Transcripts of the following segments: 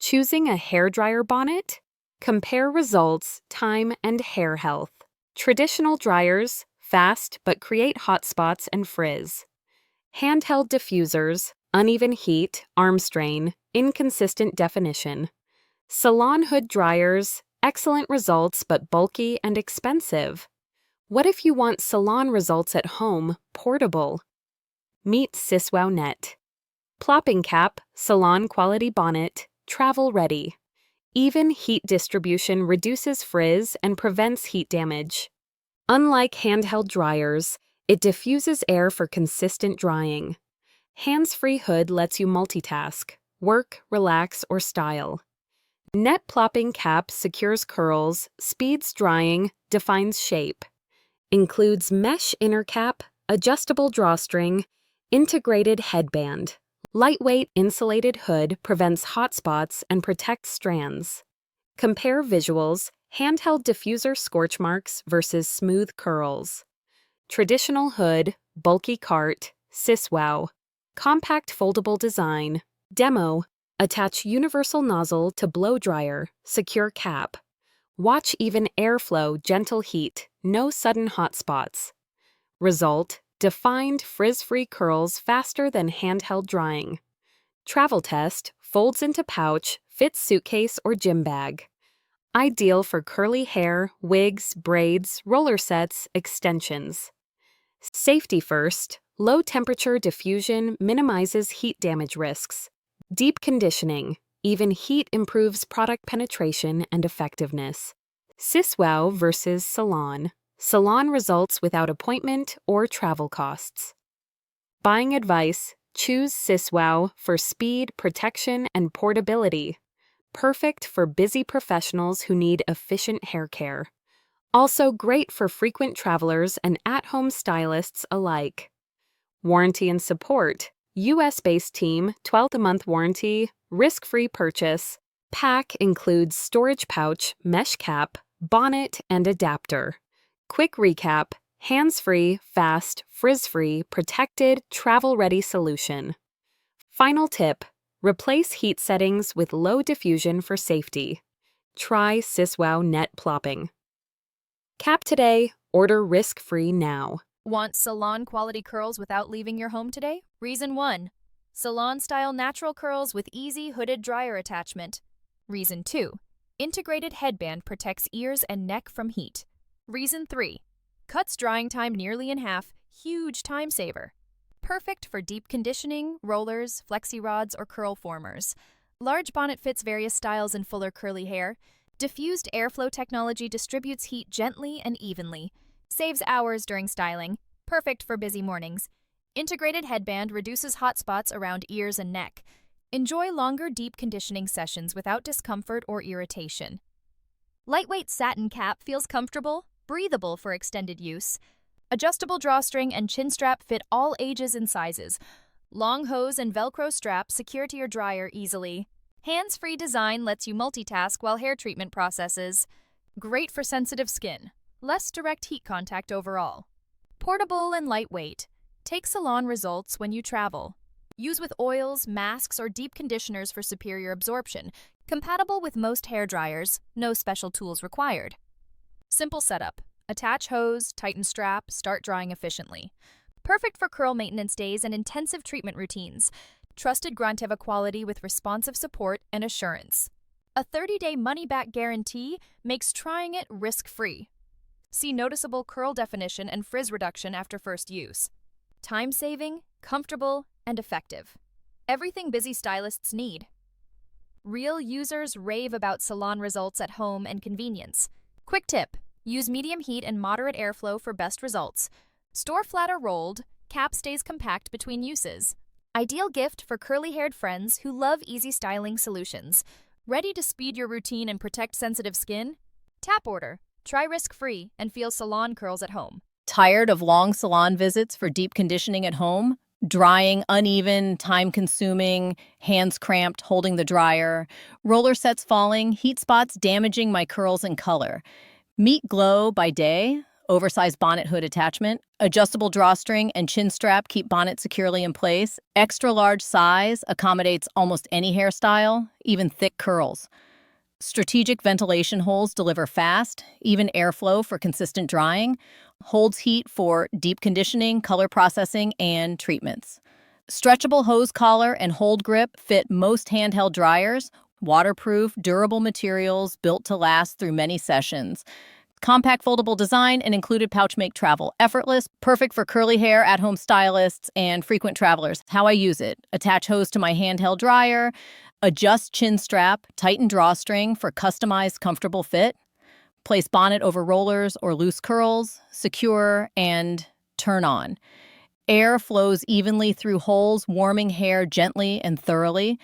Choosing a hairdryer bonnet? Compare results, time, and hair health. Traditional dryers, fast but create hot spots and frizz. Handheld diffusers, uneven heat, arm strain, inconsistent definition. Salon hood dryers, excellent results but bulky and expensive. What if you want salon results at home, portable? Meet SEOUL Net. Plopping cap, salon quality bonnet, travel ready. Even heat distribution reduces frizz and prevents heat damage. Unlike handheld dryers, it diffuses air for consistent drying. Hands-free hood lets you multitask, work, relax, or style. Net plopping cap secures curls, speeds drying, defines shape. Includes mesh inner cap, adjustable drawstring, integrated headband. Lightweight insulated hood prevents hot spots and protects strands. Compare visuals, handheld diffuser scorch marks versus smooth curls. Traditional hood, bulky cart, SEOUL. Compact foldable design. Demo. Attach universal nozzle to blow dryer, secure cap. Watch even airflow, gentle heat, no sudden hot spots. Result, defined frizz-free curls faster than handheld drying. Travel test, folds into pouch, fits suitcase or gym bag. Ideal for curly hair, wigs, braids, roller sets, extensions. Safety first, low temperature diffusion minimizes heat damage risks. Deep conditioning, even heat improves product penetration and effectiveness. SEOUL versus salon. Salon results without appointment or travel costs. Buying advice, choose SEOUL for speed, protection, and portability. Perfect for busy professionals who need efficient hair care. Also great for frequent travelers and at-home stylists alike. Warranty and support. US-based team, 12-month warranty, risk-free purchase. Pack includes storage pouch, mesh cap, bonnet, and adapter. Quick recap, hands-free, fast, frizz-free, protected, travel-ready solution. Final tip, replace heat settings with low diffusion for safety. Try SEOUL Net Plopping. Cap today, order risk-free now. Want salon-quality curls without leaving your home today? Reason 1. Salon-style natural curls with easy hooded dryer attachment. Reason 2. Integrated headband protects ears and neck from heat. Reason 3. Cuts drying time nearly in half, huge time saver. Perfect for deep conditioning, rollers, flexi rods, or curl formers. Large bonnet fits various styles and fuller curly hair. Diffused airflow technology distributes heat gently and evenly. Saves hours during styling. Perfect for busy mornings. Integrated headband reduces hot spots around ears and neck. Enjoy longer deep conditioning sessions without discomfort or irritation. Lightweight satin cap feels comfortable, breathable for extended use. Adjustable drawstring and chin strap fit all ages and sizes. Long hose and Velcro strap secure to your dryer easily. Hands-free design lets you multitask while hair treatment processes. Great for sensitive skin. Less direct heat contact overall. Portable and lightweight. Take salon results when you travel. Use with oils, masks, or deep conditioners for superior absorption. Compatible with most hair dryers, no special tools required. Simple setup. Attach hose, tighten strap, start drying efficiently. Perfect for curl maintenance days and intensive treatment routines. Trusted Granteva quality with responsive support and assurance. A 30-day money-back guarantee makes trying it risk-free. See noticeable curl definition and frizz reduction after first use. Time-saving, comfortable, and effective. Everything busy stylists need. Real users rave about salon results at home and convenience. Quick tip, use medium heat and moderate airflow for best results. Store flat or rolled, cap stays compact between uses. Ideal gift for curly-haired friends who love easy styling solutions. Ready to speed your routine and protect sensitive skin? Tap order. Try risk-free and feel salon curls at home. Tired of long salon visits for deep conditioning at home? Drying uneven, time-consuming, hands cramped holding the dryer, roller sets falling, heat spots damaging my curls and color. Meet Glow by Daye, oversized bonnet hood attachment, adjustable drawstring and chin strap keep bonnet securely in place. Extra large size accommodates almost any hairstyle, even thick curls. Strategic ventilation holes deliver fast, even airflow for consistent drying. Holds heat for deep conditioning, color processing, and treatments. Stretchable hose collar and hold grip fit most handheld dryers. Waterproof, durable materials built to last through many sessions. Compact foldable design and included pouch make travel effortless, perfect for curly hair, at-home stylists, and frequent travelers. How I use it: attach hose to my handheld dryer, adjust chin strap, tighten drawstring for customized, comfortable fit, place bonnet over rollers or loose curls, secure, and turn on. Air flows evenly through holes, warming hair gently and thoroughly.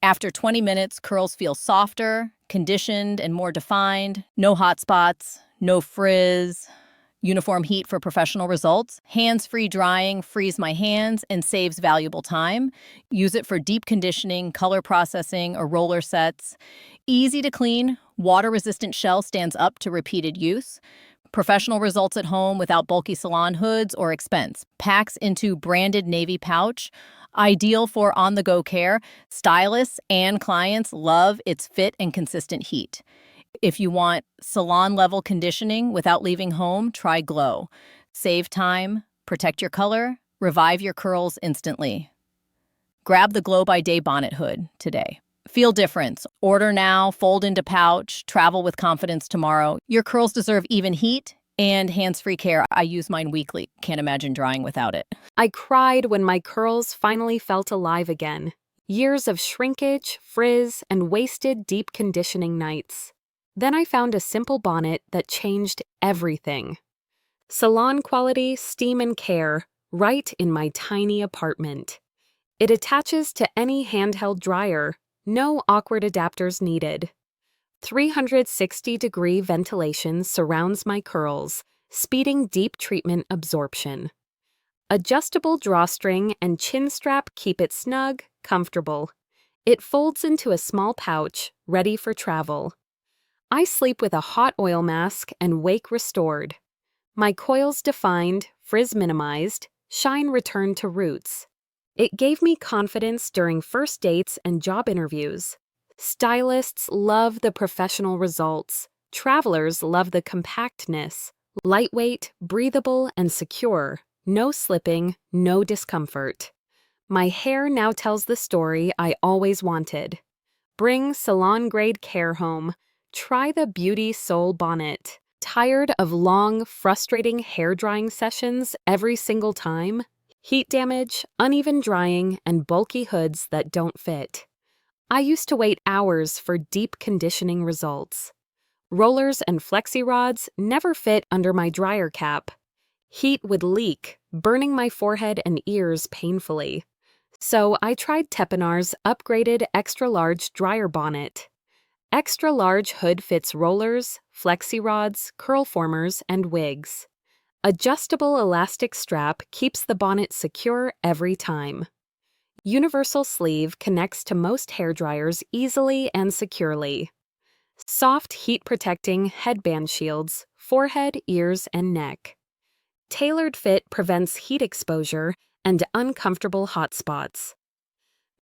After 20 minutes, curls feel softer, conditioned, and more defined. No hot spots, no frizz. Uniform heat for professional results. Hands-free drying frees my hands and saves valuable time. Use it for deep conditioning, color processing, or roller sets. Easy to clean, water-resistant shell stands up to repeated use. Professional results at home without bulky salon hoods or expense. Packs into branded navy pouch. Ideal for on-the-go care. Stylists and clients love its fit and consistent heat. If you want salon-level conditioning without leaving home, try Glow. Save time, protect your color, revive your curls instantly. Grab the Glow by Daye bonnet hood today. Feel difference. Order now, fold into pouch, travel with confidence tomorrow. Your curls deserve even heat and hands-free care. I use mine weekly. Can't imagine drying without it. I cried when my curls finally felt alive again. Years of shrinkage, frizz, and wasted deep conditioning nights. Then I found a simple bonnet that changed everything. Salon quality, steam, and care, right in my tiny apartment. It attaches to any handheld dryer. No awkward adapters needed. 360-degree ventilation surrounds my curls, speeding deep treatment absorption. Adjustable drawstring and chin strap keep it snug, comfortable. It folds into a small pouch, ready for travel. I sleep with a hot oil mask and wake restored. My coils defined, frizz minimized, shine returned to roots. It gave me confidence during first dates and job interviews. Stylists love the professional results. Travelers love the compactness. Lightweight, breathable, and secure. No slipping, no discomfort. My hair now tells the story I always wanted. Bring salon-grade care home. Try the BEAUT'E SEOUL Bonnet. Tired of long, frustrating hair drying sessions every single time? Heat damage, uneven drying, and bulky hoods that don't fit. I used to wait hours for deep conditioning results. Rollers and flexi rods never fit under my dryer cap. Heat would leak, burning my forehead and ears painfully. So I tried Tepinar's upgraded extra-large dryer bonnet. Extra-large hood fits rollers, flexi rods, curl formers, and wigs. Adjustable elastic strap keeps the bonnet secure every time. Universal sleeve connects to most hair dryers easily and securely. Soft heat-protecting headband shields, forehead, ears, and neck. Tailored fit prevents heat exposure and uncomfortable hot spots.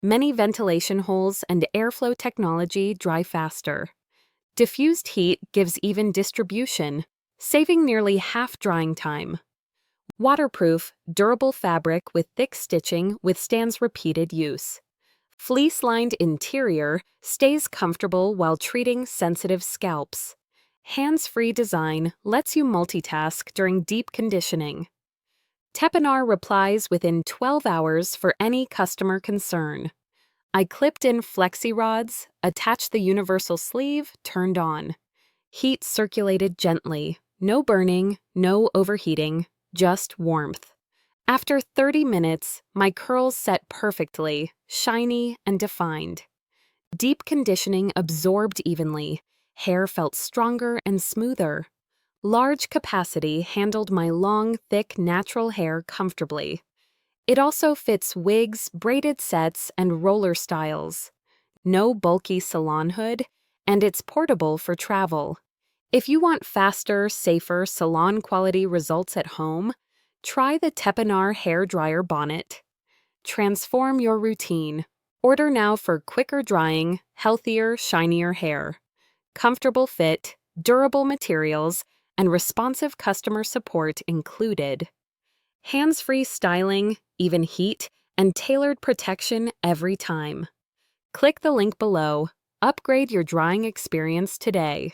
Many ventilation holes and airflow technology dry faster. Diffused heat gives even distribution, saving nearly half drying time. Waterproof, durable fabric with thick stitching withstands repeated use. Fleece-lined interior stays comfortable while treating sensitive scalps. Hands-free design lets you multitask during deep conditioning. Tepinar replies within 12 hours for any customer concern. I clipped in flexi rods, attached the universal sleeve, turned on. Heat circulated gently. No burning, no overheating, just warmth. After 30 minutes, my curls set perfectly, shiny and defined. Deep conditioning absorbed evenly. Hair felt stronger and smoother. Large capacity handled my long, thick, natural hair comfortably. It also fits wigs, braided sets, and roller styles. No bulky salon hood, and it's portable for travel. If you want faster, safer, salon-quality results at home, try the Tepinar Hair Dryer Bonnet. Transform your routine. Order now for quicker drying, healthier, shinier hair. Comfortable fit, durable materials, and responsive customer support included. Hands-free styling, even heat, and tailored protection every time. Click the link below. Upgrade your drying experience today.